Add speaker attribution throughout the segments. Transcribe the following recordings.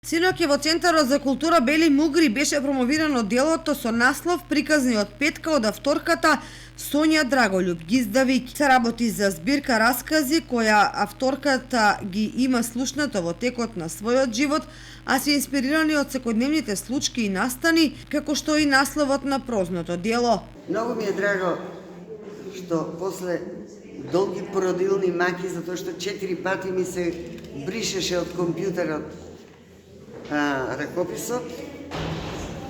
Speaker 1: Синоќ во Центарот за култура Бели Мугри беше промовирано делото со наслов "Приказни од петка" од авторката Сонја Драголюб. Ги издавајќи се работи за збирка раскази која авторката ги има слушнато во текот на својот живот, а се инспирирани од секојдневните случаи и настани, како што и насловот на прозното дело.
Speaker 2: Многу ми е драго што после долги породилни маки, затоа што 4 пати ми се бришеше од компјутерот ракописот,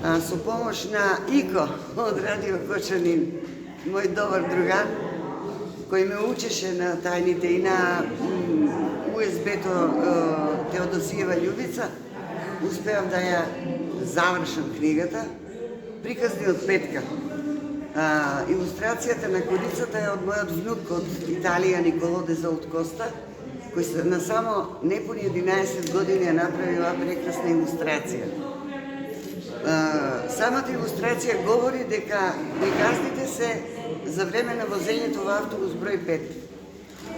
Speaker 2: со помош на Ико од Радио Кочанин, мој добар другар, кој ме учеше на тајните и на USB-то Теодосиева Љубица, успеав да ја завршам книгата "Приказни од петка". Илустрацијата на корицата е од мојот внук од Италија, Николо де Золт Коста, кој се на само непуни 11 години ја направи оваа прекрасна илустрација. Самата илустрација говори дека приказните се за време на возењето во автобус број 5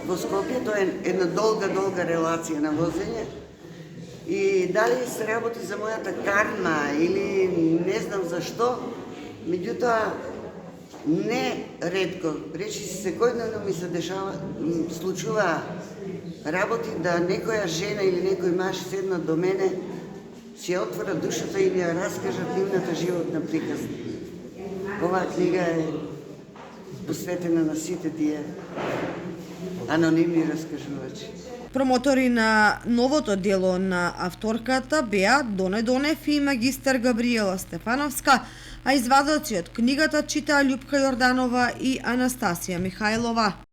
Speaker 2: во Скопје. Тоа е една долга релација на возење. И дали се работи за мојата карма или не знам зашто, меѓутоа не ретко, речиси секојдневно ми се случува работи да некоја жена или некој маж седнат до мене, си ја отвора душата и ми ја раскажат нивната животна приказна. Оваа книга е посветена на сите тие анонимни раскажувачи.
Speaker 1: Промотори на новото дело на авторката беа Доне Донев и магистар Габриела Стефановска, а извадоци од книгата читаа Љупка Јорданова и Анастасија Михајлова.